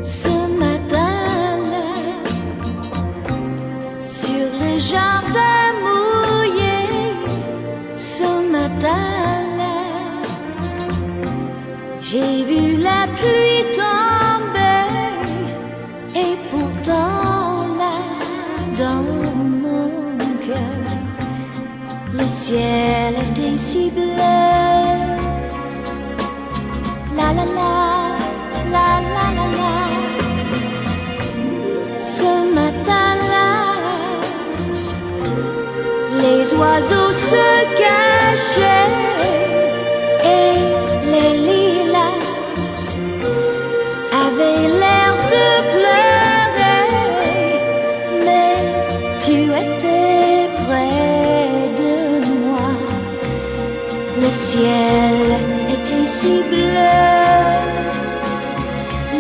Ce matin-là, sur le jardin mouillé, ce matin-là, j'ai vu la pluie tomber, et pourtant là, dans mon cœur, le ciel était si bleu. La la la, la la la la. Ce matin-là, les oiseaux se cachaient et les lilas avaient l'air de pleurer, mais tu étais près de moi. Le ciel était si bleu.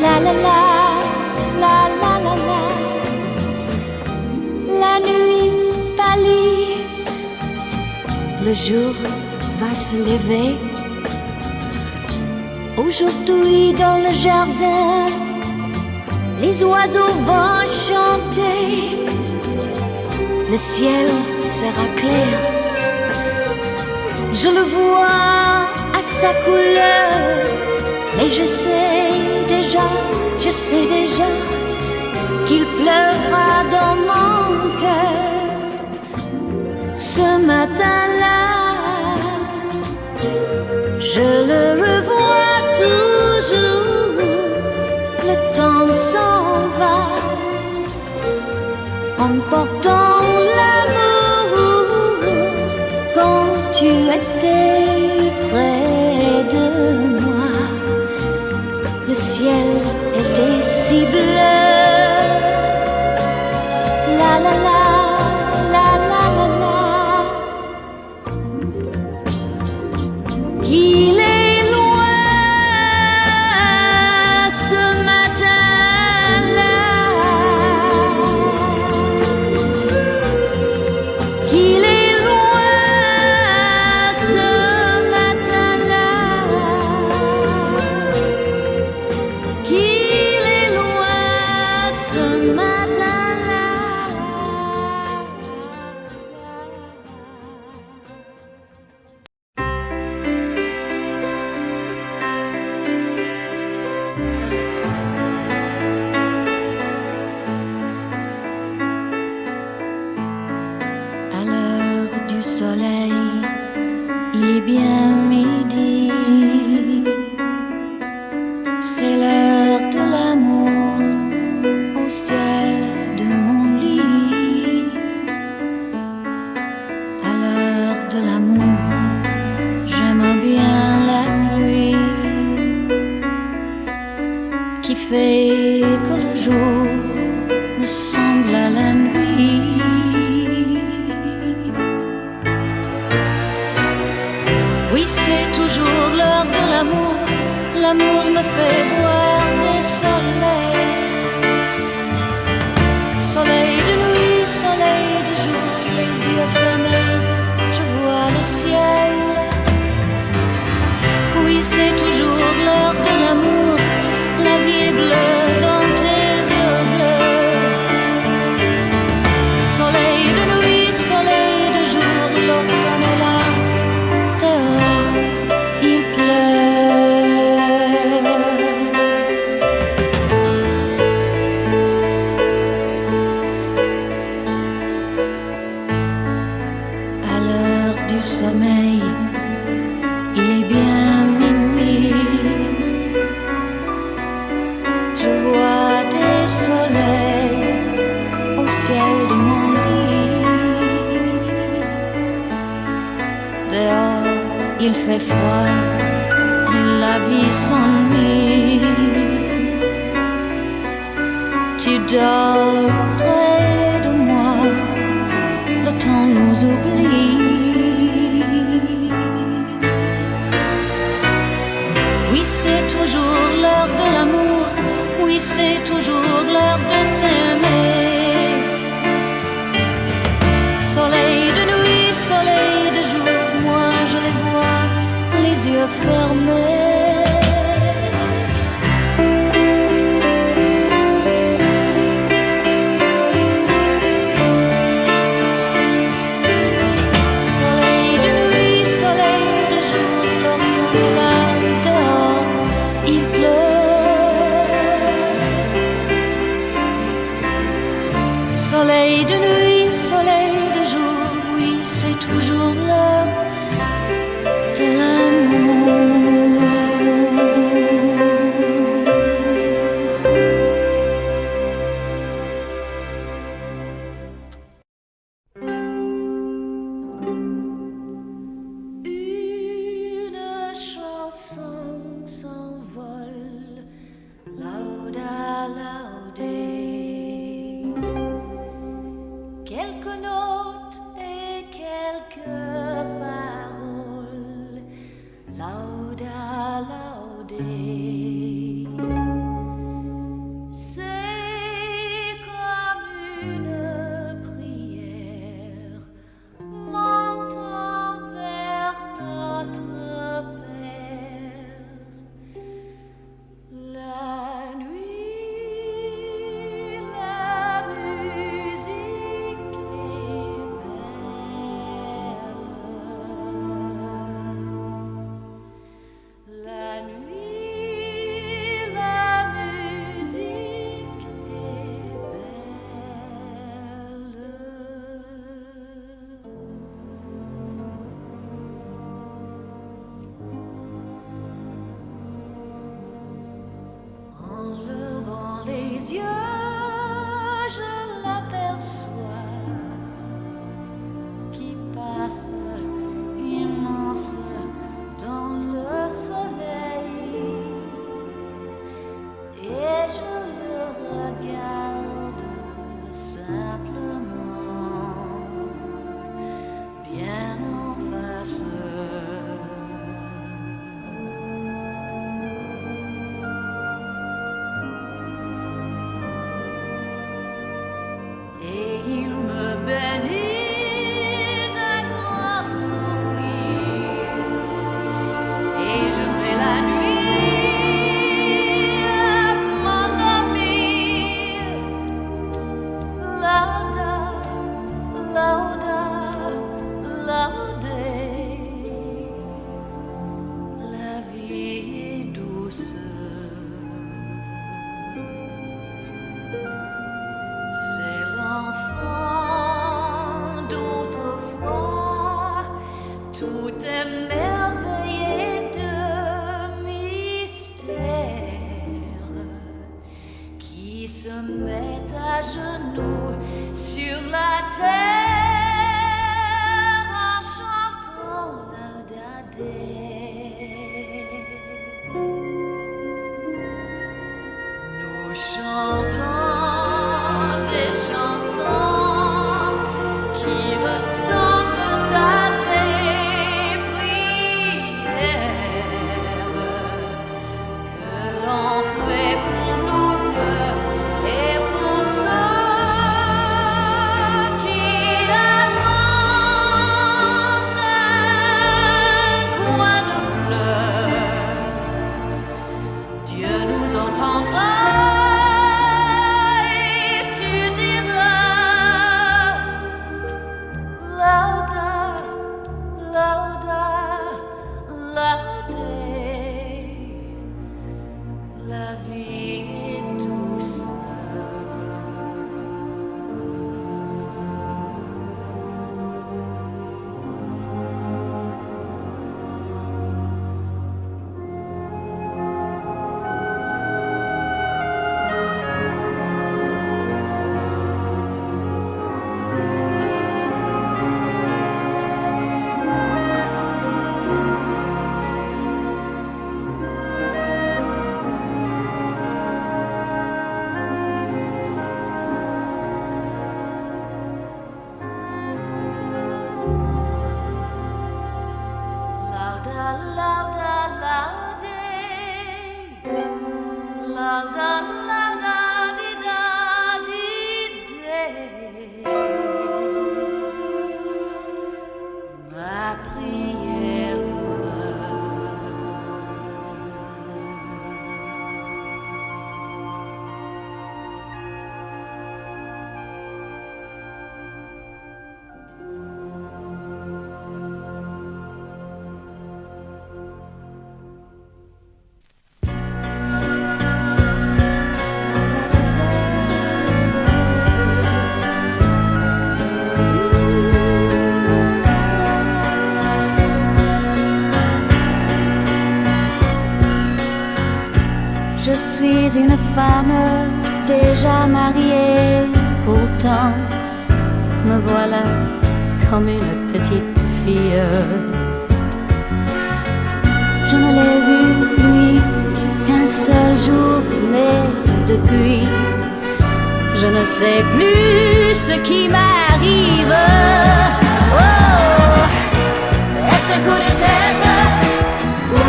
La la la, la la la la. La nuit pâlit, le jour va se lever. Aujourd'hui dans le jardin, les oiseaux vont chanter. Le ciel sera clair, je le vois à sa couleur. Mais je sais déjà qu'il pleuvra dans mon cœur. Ce matin-là, je le revois toujours. Le temps s'en va, emportant l'amour. Quand tu étais près de moi, le ciel était si bleu. La la la, la la la la. Qu'il est loin ce matin-là, qu'il est loin ce matin-là, qu'il est loin ce matin-là. À l'heure du soleil, il est bien midi. C'est l'heure de l'amour au ciel de mon lit. À l'heure de l'amour, j'aime bien la pluie qui fait que le jour ressemble à la nuit. Oui, c'est toujours l'heure de l'amour. L'amour me fait voir des soleils. Soleil de nuit, soleil de jour, les yeux fermés, je vois le ciel. Oui, c'est toujours l'heure de l'amour. La vie est bleue dans tes yeux bleus. Soleil de nuit, soleil de jour, l'automne est là. Dehors, il pleut. À l'heure du sommeil, il est bien minuit. Je vois des soleils au ciel de mon lit. Dehors, il fait froid et la vie s'ennuie. Tu dors près de moi, le temps nous oublie. Oui, c'est toujours l'heure de l'amour. Oui, c'est toujours l'heure de s'aimer. Soleil de nuit, soleil de jour, moi je les vois, les yeux fermés. Nuit de nuit, soleil de jour, oui, c'est toujours l'heure de l'amour. Une chanson s'envole, lauda laudé. Quelques notes et quelques paroles, lauda laudé. C'est comme une prière montant vers notre Père. La nuit, la musique est belle. La nuit, la musique est belle. En levant les yeux, je l'aperçois qui passe immense dans le soleil, et je le regarde simplement, bien en face. Et il me bénit d'un grand sourire, et je mets la nuit à m'endormir. Lauda, lauda, laudé. La vie est douce. C'est l'enfant d'autrefois, tout est merveilleux de mystère, qui se met à genoux sur la terre en chantant Laudadé. Nous chantons des chansons qui ressemblent à des prières que l'on fait pour nous deux et pour ceux qui attendent un coin de fleurs. Dieu nous entendra. La vie est douce. Lauda, lauda, laude. Lauda, lauda, di da, di de. Ma prière. Je suis une femme déjà mariée, pourtant me voilà comme une petite fille. Je ne l'ai vu, lui, qu'un seul jour, mais depuis, je ne sais plus ce qui m'arrive. Oh, est-ce un coup de tête ou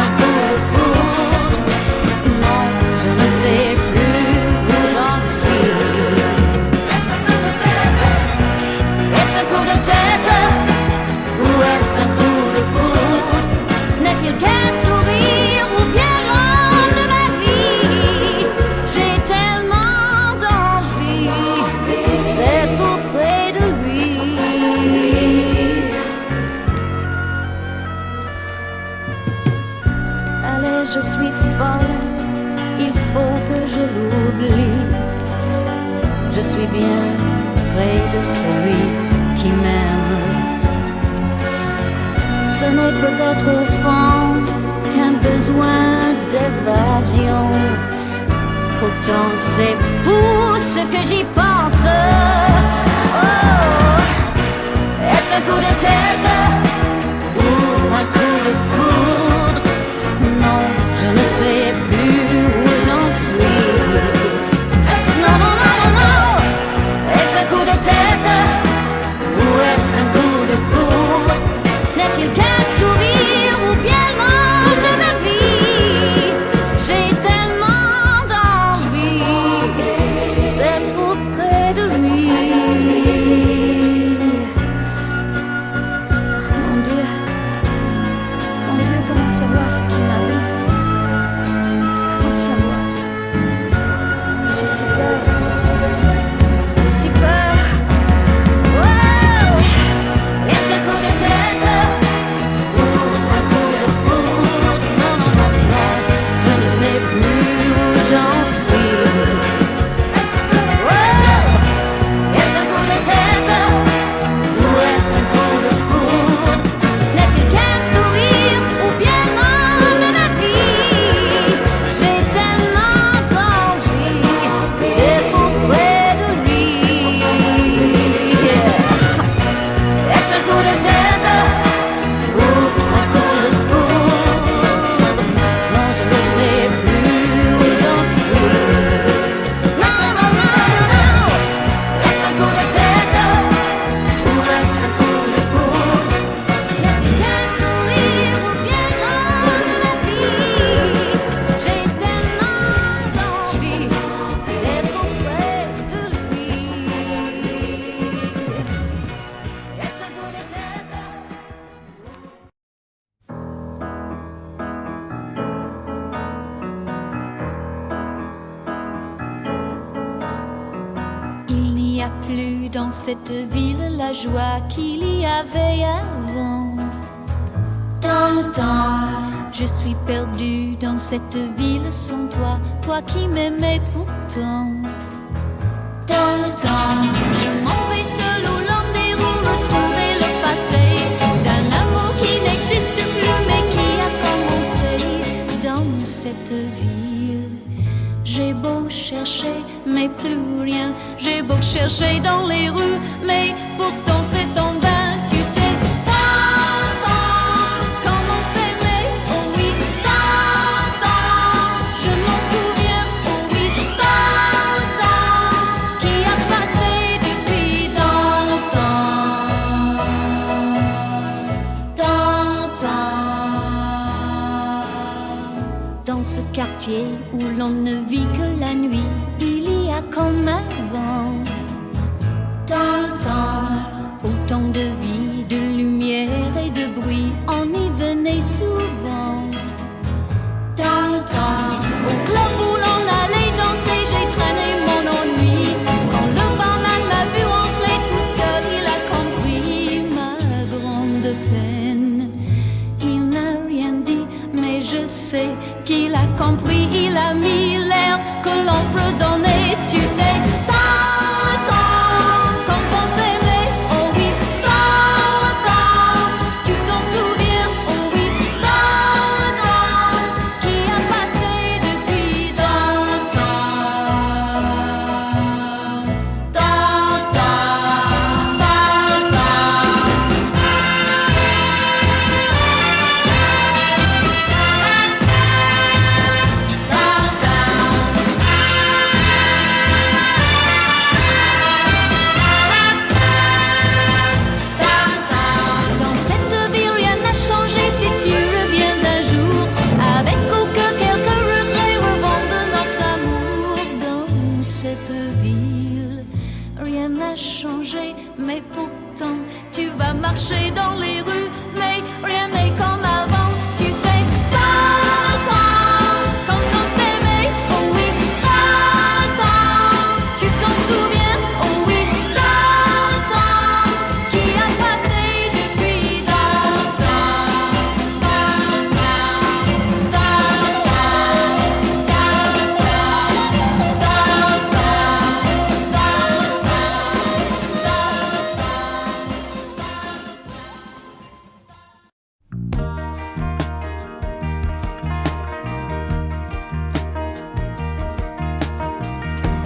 un coup de foudre? Non, je ne sais plus où j'en suis. Est-ce un coup de tête? Est-ce un coup de tête ou est-ce un coup de foudre? N'est-il qu'un sourire ou bien l'homme de ma vie? J'ai tellement d'envie d'être auprès de lui. Allez, je suis folle, il faut que je l'oublie. Je suis bien près de celui qui m'aime. Ce n'est peut-être au fond qu'un besoin d'évasion. Pourtant c'est fou ce que j'y pense. Oh, est-ce un coup de tête ou un coup de foudre? Non, je ne sais plus où j'en suis. Non, non, non, non, non. Est-ce un coup de tête ou est-ce un coup de foudre? N'est-il qu'un sourire ou bien l'homme de ma vie? J'ai tellement d'envie d'être auprès de lui. Mon Dieu, comment savoir ce qui m'arrive? Comment savoir? J'ai si peur, si peur. Wow! Est-ce un coup de tête? J'en suis. Oh, est-ce un coup de tête ou est-ce un coup de foudre? N'est-il qu'un sourire ou bien l'homme de ma vie? J'ai tellement d'envie d'être auprès de lui. Est-ce un coup de tête ou un coup de foudre? Non, je ne sais plus. Il n'y a plus dans cette ville la joie qu'il y avait avant. Dans le temps, je suis perdue dans cette ville sans toi, toi qui m'aimais pourtant. Dans le temps, je m'en vais seule au long des roues retrouver le passé d'un amour qui n'existe plus mais qui a commencé dans cette ville. J'ai beau chercher, mais plus rien. J'ai beau chercher dans les rues, mais pourtant c'est en vain. Tu sais, dans le temps, comment s'aimer, oh oui, dans le temps, je m'en souviens, oh oui, dans le temps, qui a passé depuis dans le temps, dans le temps. Dans ce quartier où l'on ne vit que la nuit, il y a comme avant. Dans le temps, autant de vie, de lumière et de bruit, on y venait souvent. Dans le temps, au club où l'on allait danser, j'ai traîné mon ennui. Quand le barman m'a vu entrer toute seule, il a compris ma grande peine. Il n'a rien dit, mais je sais qu'il a compris, il a mis l'air que l'on peut donner, tu sais, dans le temps, quand on s'aimait, oh oui, dans le temps, tu t'en souviens, oh oui, dans le temps, qui a passé depuis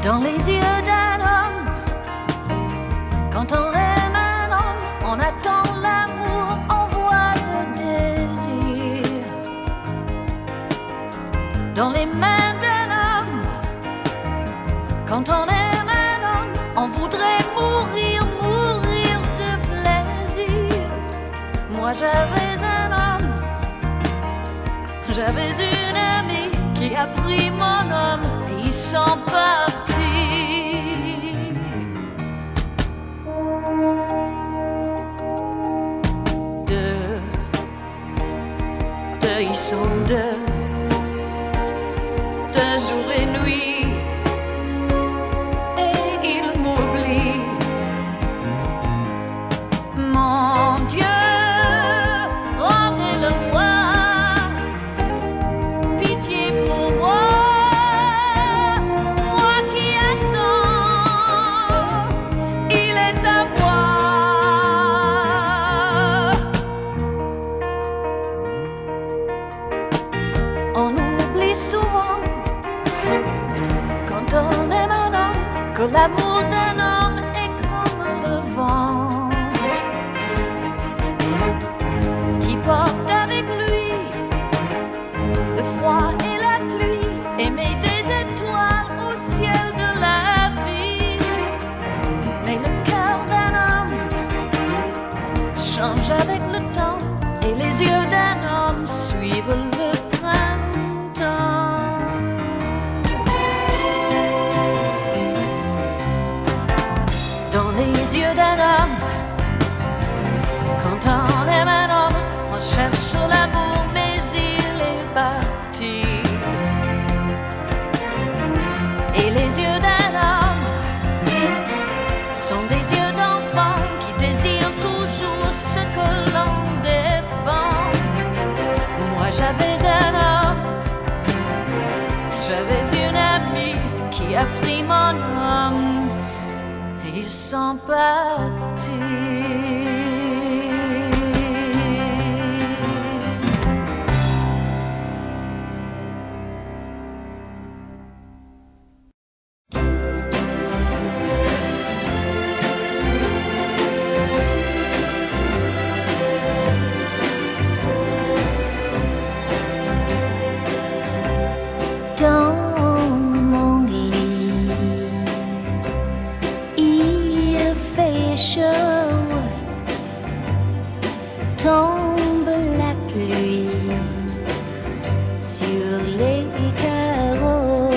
dans les yeux d'un homme. Quand on aime un homme, on attend l'amour, on voit le désir. Dans les mains d'un homme, quand on aime un homme, on voudrait mourir, mourir de plaisir. Moi j'avais un homme, j'avais une amie qui a pris mon homme et ils sont partis. Deux, ils sont deux jour et nuit, et ils m'oublient. Mon Dieu, rendez-le-moi, pitié pour moi, moi qui attends, il est à moi. On oublie souvent, quand on aime un homme, que l'amour d'un homme est comme le vent qui porte avec lui le froid et la pluie, et met des étoiles au ciel de la vie. Mais le cœur d'un homme change avec le temps, et les yeux d'un homme suivent le printemps. Dans les yeux d'un homme, quand on aime un homme, on cherche l'amour, mais il est parti. Et les yeux d'un homme sont des yeux d'enfant qui désirent toujours ce que l'on défend. Moi j'avais un homme, j'avais une amie qui a pris mon homme. Ils sont partis. Dans mon lit, il fait chaud, tombe la pluie sur les carreaux,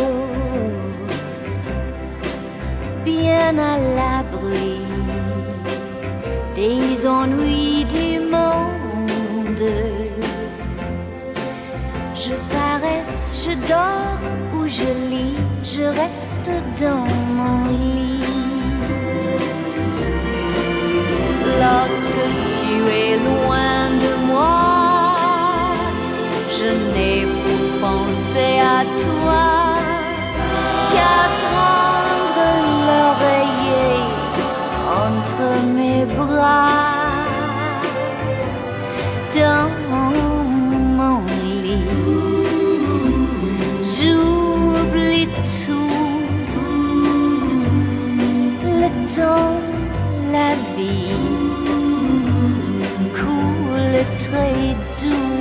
bien à l'abri des ennuis du monde. Je caresse, je dors ou je lis, je reste dans mon lit. Lorsque tu es loin de moi, je n'ai pour penser à toi qu'à prendre l'oreiller entre mes bras. Dans mon lit, j'oublie tout, le temps, la vie coule très doux,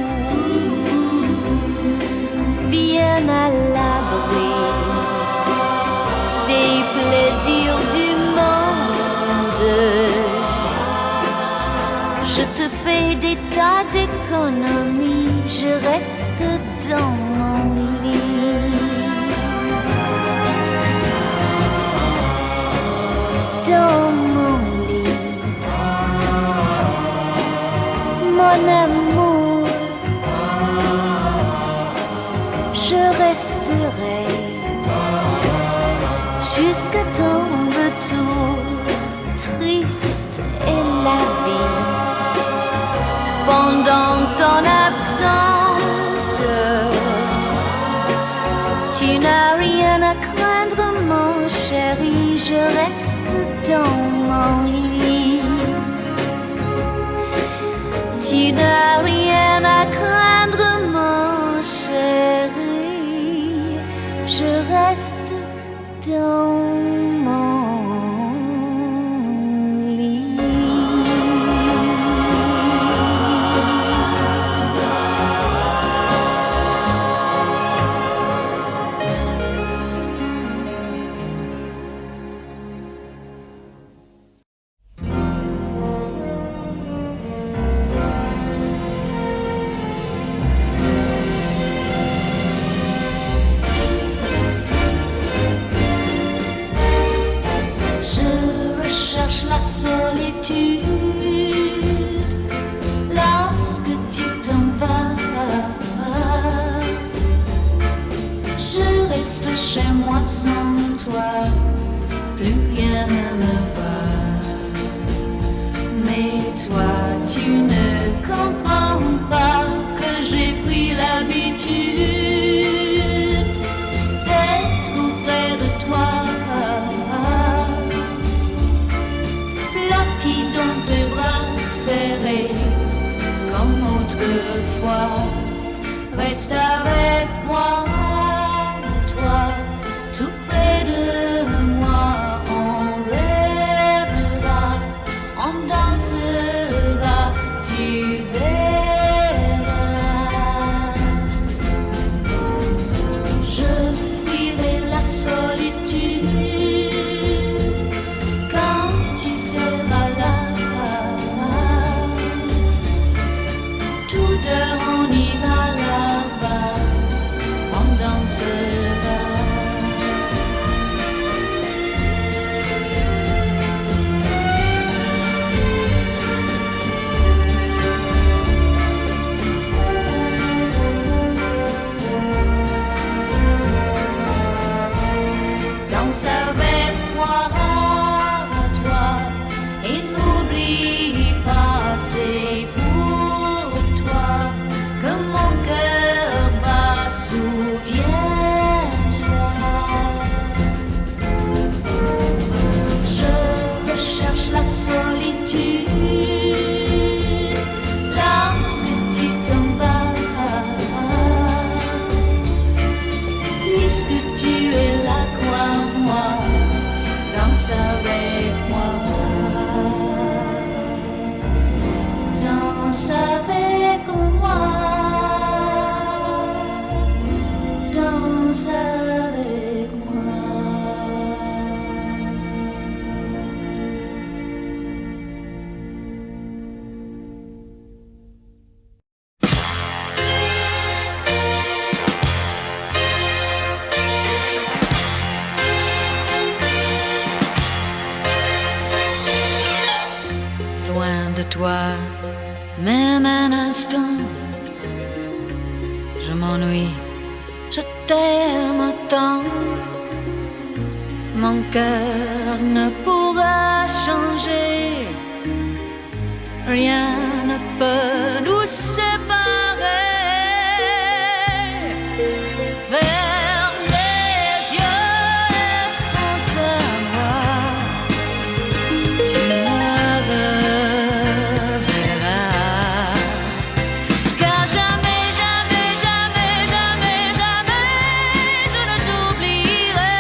bien à l'abri des plaisirs du monde. Je te fais des tas d'économies, je reste dans mon lit. Dans mon lit, mon amour, je resterai jusqu'à ton retour. Triste est la vie pendant ton absence. Tu n'as rien à craindre, mon chéri, je reste dans mon lit. Tu n'as rien à craindre, mon chéri, je reste dans mon lit. La solitude lorsque tu t'en vas. Je reste chez moi sans toi, plus rien ne va. Mais toi, tu ne comprends pas que j'ai pris l'habitude d'être auprès de toi. Dans tes bras serrés comme autrefois, reste avec moi, toi, tout près de moi. On rêvera, on dansera, tu verras. Je fuirai la solitude quand tu seras là. On ira là-bas, on dansera. Danse avec moi, toi, et n'oublie pas, c'est pour toi que mon cœur bat, souviens-toi. Je recherche la solitude lorsque tu t'en vas, puisque tu es là, crois-moi, danse avec moi, danse avec moi. Danse avec moi. Loin de toi, même un instant, je m'ennuie. Je t'aime tant, mon cœur ne pourra changer, rien ne peut nous séparer. Ferme les yeux et pense à moi, tu me reverras, car jamais, jamais, jamais, jamais, jamais je ne t'oublierai.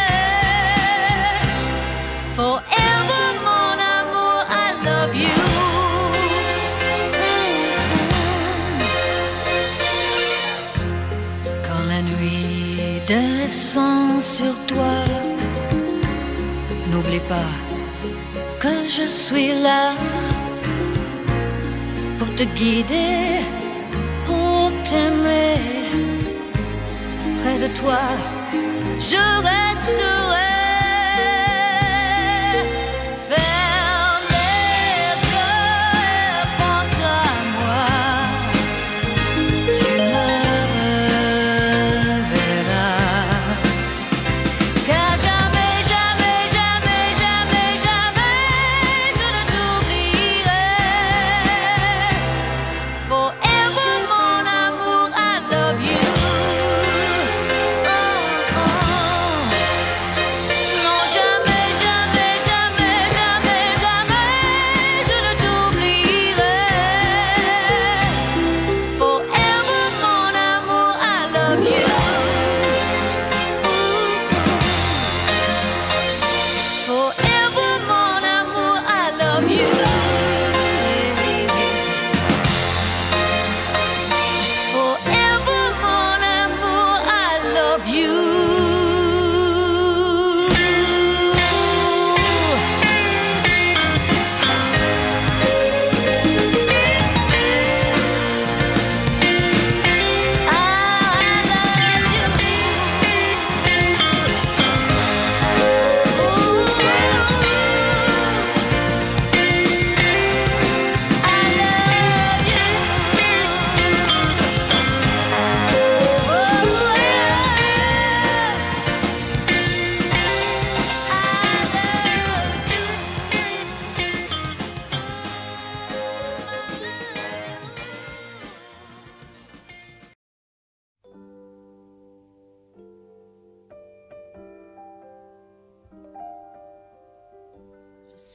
Forever, mon amour, I love you. Quand la nuit descend sur toi, n'oublie pas que je suis là pour te guider, pour t'aimer. Près de toi, je resterai. Ferme les yeux et pense à moi, tu me reverras, car jamais, jamais, jamais, jamais, jamais je ne t'oublierai. Forever, mon amour, I love you. Oh, oh.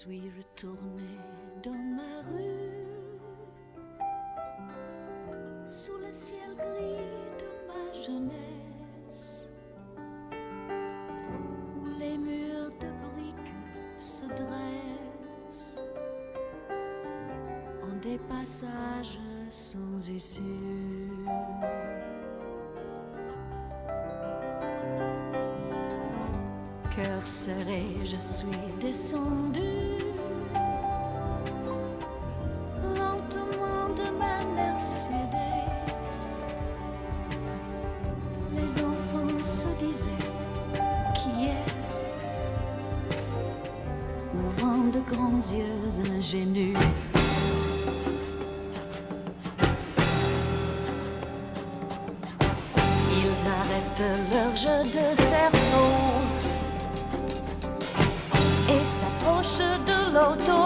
suis retournée dans ma rue, sous le ciel gris de ma jeunesse, où les murs de briques se dressent en des passages sans issue. Cœur serré, je suis descendue lentement de ma Mercedes. Les enfants se disaient, qui est-ce? Ouvrant de grands yeux ingénus. Ils arrêtent leur jeu de cerceau et s'approchent de l'auto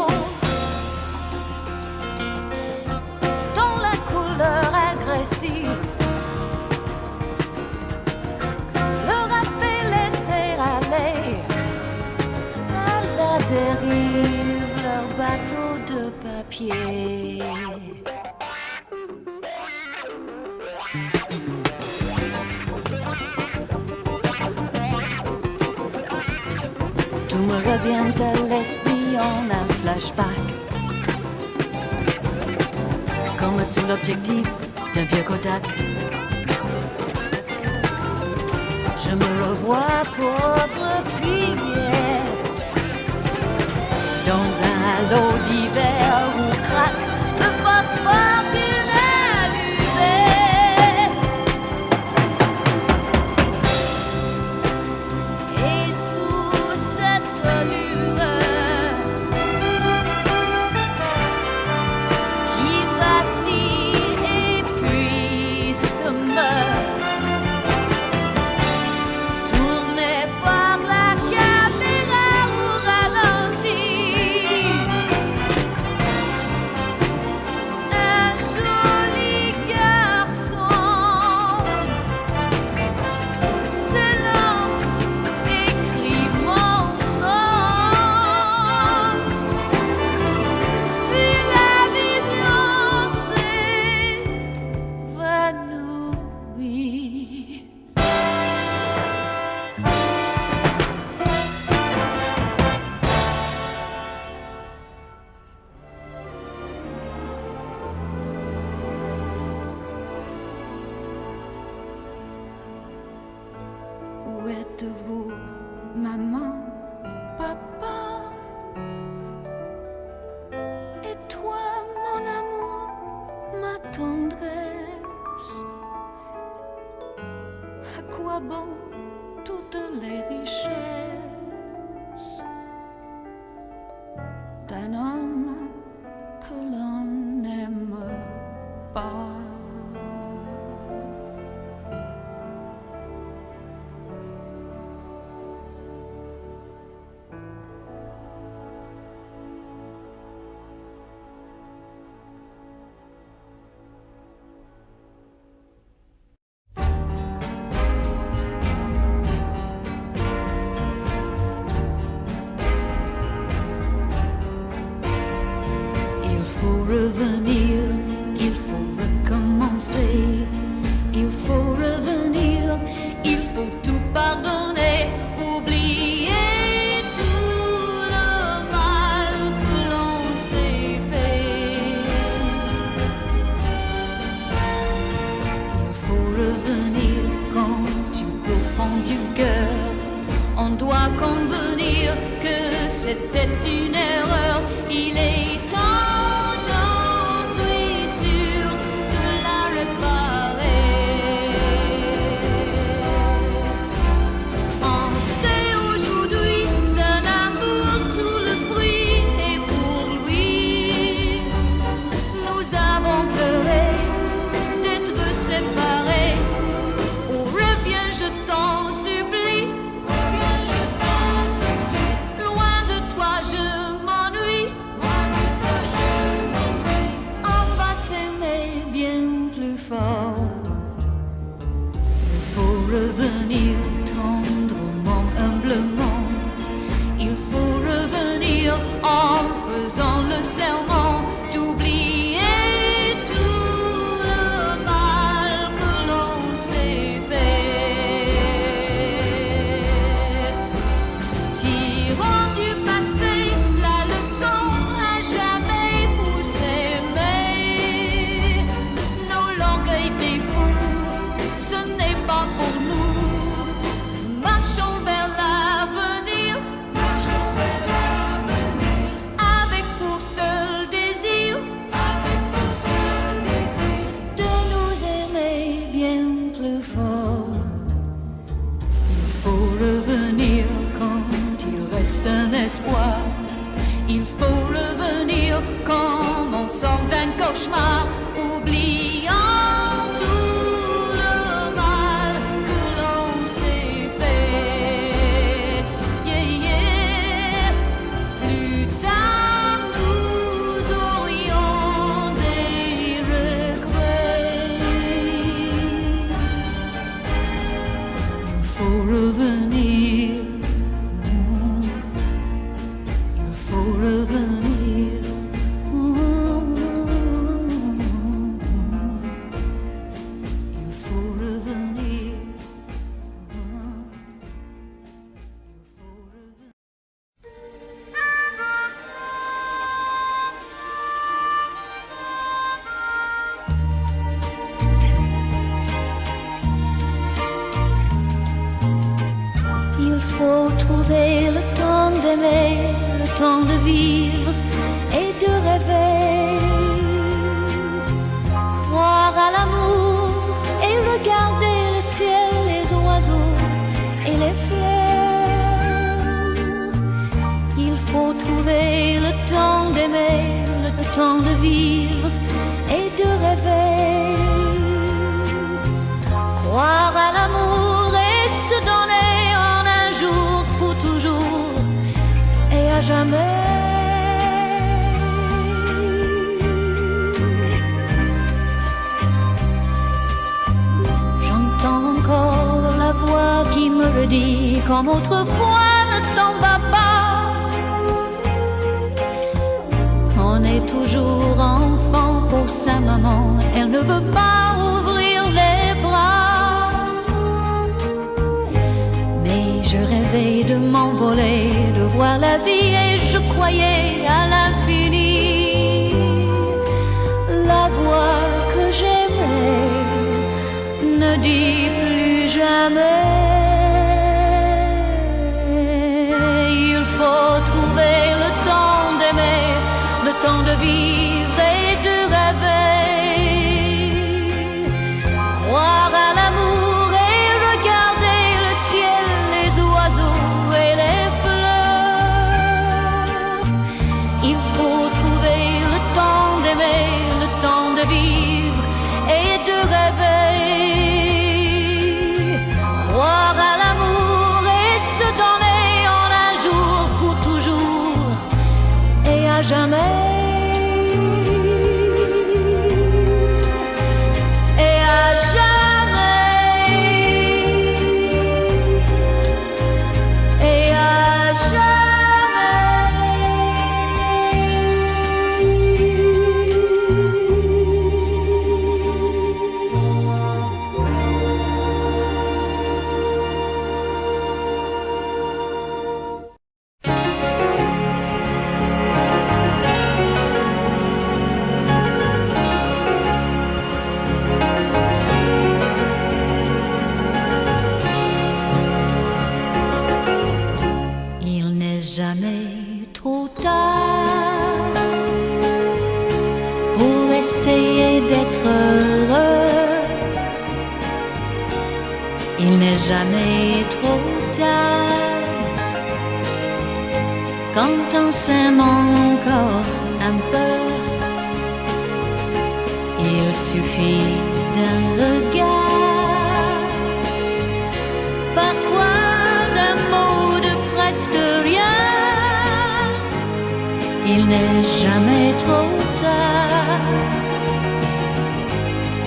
dont la couleur agressive leur a fait laisser aller à la dérive leur bateau de papier. Tout me revient à l'esprit en un flashback, comme sous l'objectif d'un vieux Kodak. Je me revois pauvre fillette dans un halo d'hiver où craque le phosphore d'une allumette. Et sous cette lueur qui vacille et puis se meurt, tourné par la caméra au ralenti, un joli garçon s'élance, écrit mon nom, puis la vision s'évanouit. Où êtes-vous, maman, papa? Et toi, mon amour, ma tendresse? À quoi bon toutes les richesses d'un homme que l'on n'aime pas? Il faut revenir, il faut recommencer, il faut revenir, il faut tout pardonner, oublier tout le mal que l'on s'est fait. Il faut revenir quand tu au fond du cœur, on doit convenir que c'était une erreur. Il est temps, j'en suis sûre, de la réparer. On sait aujourd'hui d'un amour tout le prix, et pour lui, nous avons pleuré d'être séparés. Oh, reviens, je t'en supplie. Reviens, je t'en supplie. Loin de toi, je m'ennuie. Loin de toi, je faut revenir quand il reste un espoir. Il faut revenir comme on sort d'un cauchemar, oubliant tout le mal que l'on s'est fait. Yeah, yeah. Plus tard nous aurions des regrets. Il faut revenir. Il faut revenir. Il faut revenir. Il faut trouver le temps d'aimer, le temps de vivre et de rêver. Croire à l'amour et regarder le ciel, les oiseaux et les fleurs. Il faut trouver le temps d'aimer, le temps de vivre et de rêver. Croire à l'amour et se donner en un jour pour toujours et à jamais. J'entends encore la voix qui me redit comme autrefois, ne t'en vas pas. On est toujours enfant pour sa maman, elle ne veut pas ouvrir les bras. Mais je rêvais de m'envoler, de voir la vie et je croyais à l'infini. La voix que j'aimais ne dit plus jamais. Il faut trouver le temps d'aimer, le temps de vivre et de rêver. Croire à l'amour et regarder le ciel, les oiseaux et les fleurs. Il faut trouver le temps d'aimer, le temps de vivre et de rêver. Croire à l'amour et se donner en un jour pour toujours et à jamais. Et à jamais. Et à il n'est jamais trop tard pour essayer d'être heureux. Il n'est jamais trop tard quand on s'aime encore un peu. Il suffit d'un regard, parfois d'un mot de presque rien. Il n'est jamais trop tard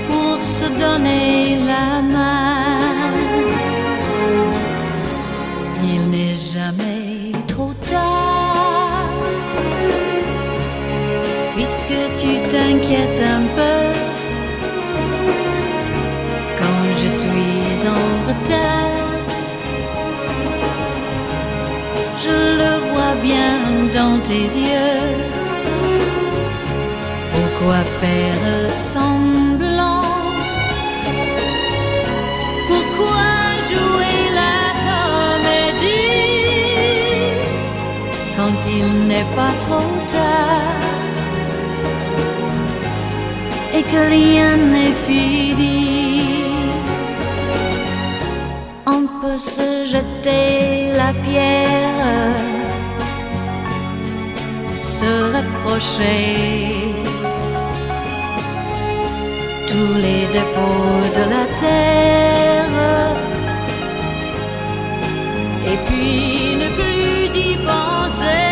pour se donner la main. Il n'est jamais trop tard puisque tu t'inquiètes un peu quand je suis en retard. Je le vois bien dans tes yeux. Pourquoi faire semblant? Pourquoi jouer la comédie quand il n'est pas trop tard et que rien n'est fini? On peut peut se jeter la pierre, se reprocher tous les défauts de la terre, et puis ne plus y penser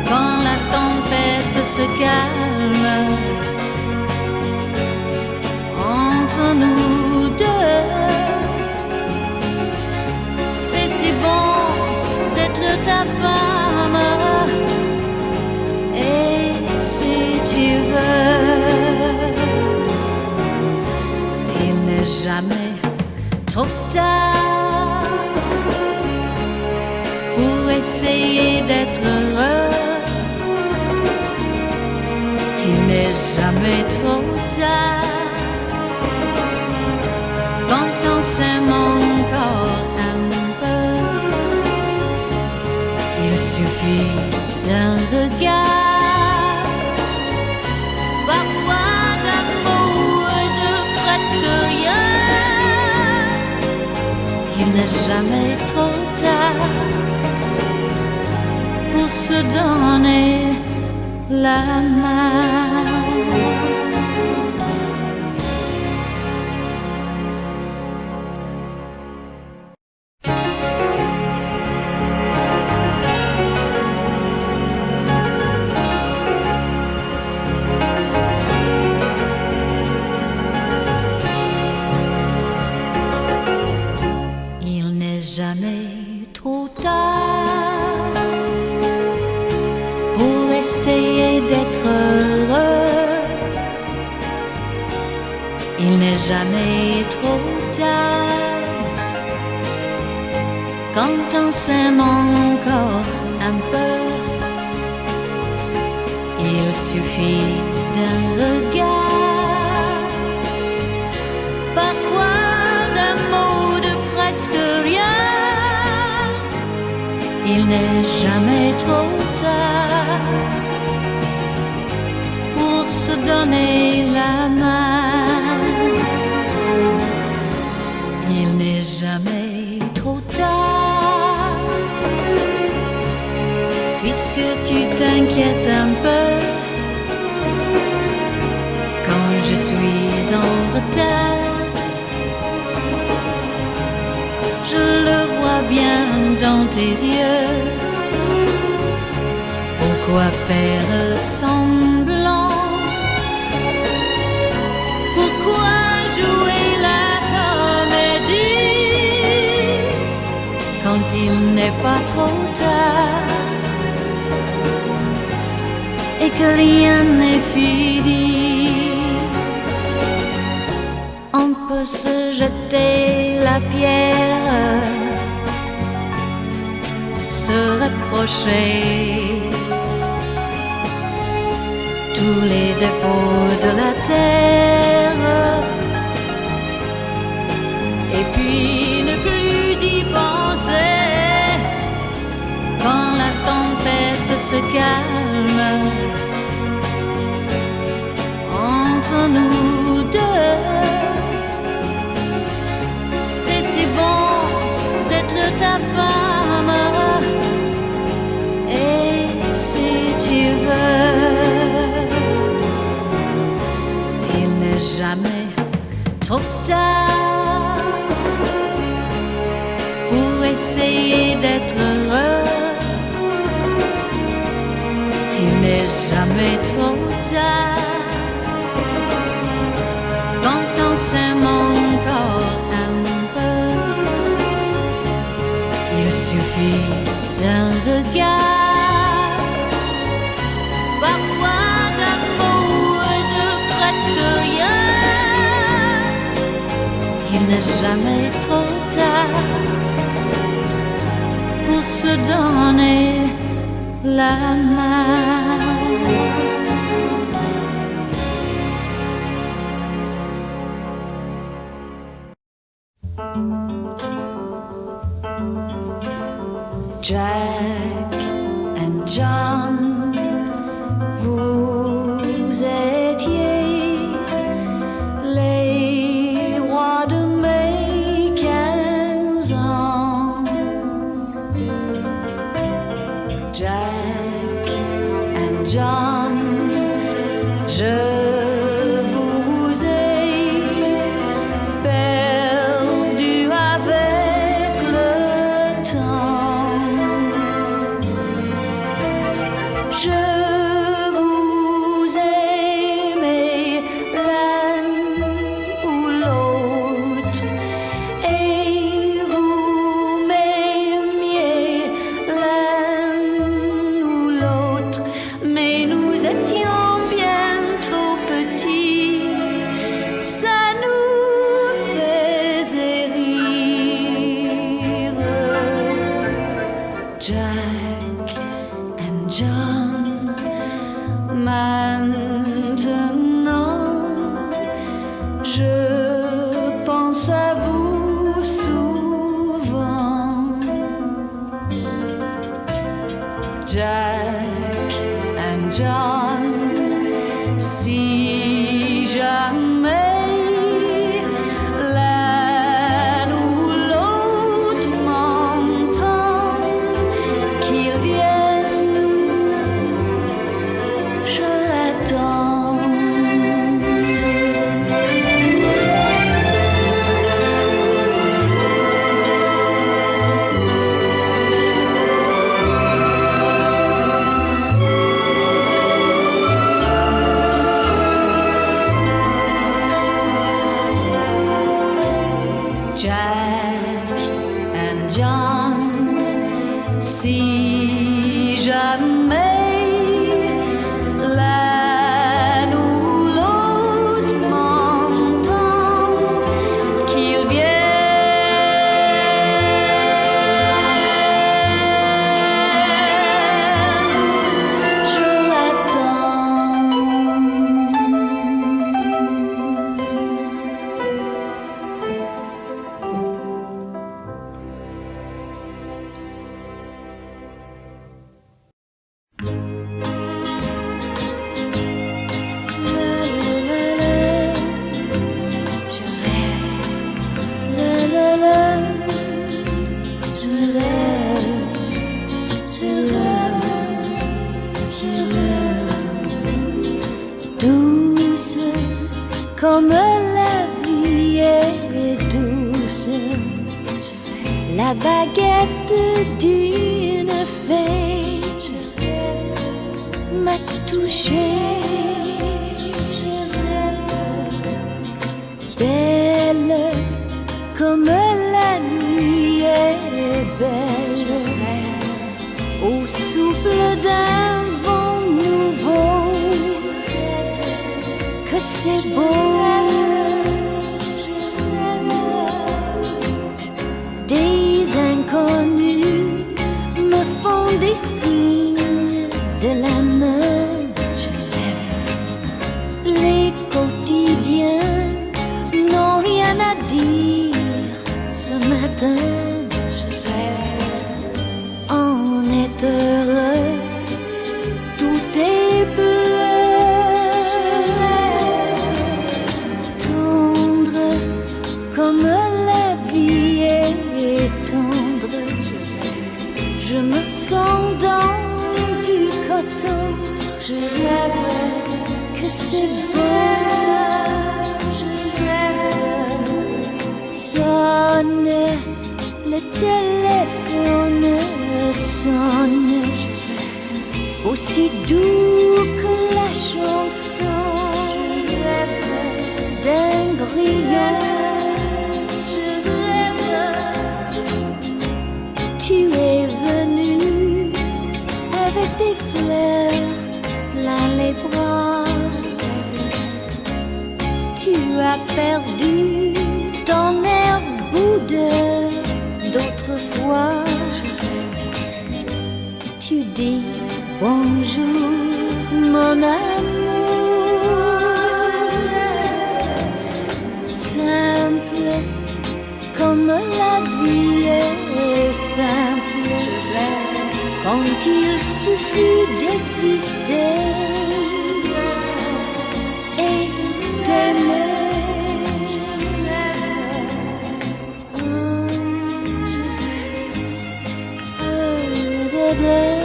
quand la tempête se calme entre nous deux. C'est si bon d'être ta femme, et si tu veux, il n'est jamais trop tard pour essayer d'être heureux. Il n'est jamais trop tard quand on s'aime encore un peu. Il suffit d'un regard, parfois d'un mot, de presque rien. Il n'est jamais trop tard pour se donner la main. Il n'est jamais trop tard pour essayer d'être heureux. Il n'est jamais trop tard quand on s'aime encore un peu. Il suffit d'un regard, parfois d'un mot, de presque rien. Il n'est jamais trop tard pour se donner la main. Il n'est jamais trop tard, puisque tu t'inquiètes un peu quand je suis en retard. Je le vois bien dans tes yeux. Pourquoi faire semblant? Pourquoi jouer la comédie quand il n'est pas trop tard et que rien n'est fini? On peut se jeter la pierre, se reprocher tous les défauts de la terre, et puis ne plus y penser quand la tempête se calme entre nous deux. C'est si bon d'être ta femme, et si tu veux, il n'est jamais trop tard pour essayer d'être heureux. Il n'est jamais trop tard quand on s'aime encore un peu. Il suffit d'un regard, parfois d'un mot, de presque rien. Il n'est jamais trop tard pour se donner la main. Jack and John, vous étiez les rois de Macon. Jack and John, maintenant je pense à vous souvent. Jack and John, si jamais Jack and John, si jamais l'un ou l'autre m'entend, qu'il vienne, je l'attends. Douce comme la vie est douce, la baguette d'une fée m'a touchée. Belle comme la nuit est belle, au souffle d'un vent nouveau, que c'est beau. Des inconnus me font des signes de la main. Les quotidiens n'ont rien à dire ce matin. On est heureux, tout est bleu, tendre comme la vie est tendre. Je me sens dans du coton, je rêve que c'est beau. Je rêve, sonne, le téléphone sonne, aussi doux que la chanson. Je rêve d'un grillon. Je rêve, tu es venu avec des fleurs plein les bras. Je rêve, tu as perdu ton air boudeur d'autrefois. Je rêve, tu dis bonjour mon amour. Je rêve, simple comme la vie est simple. Je rêve, quand il suffit d'exister et d'aimer. Je rêve,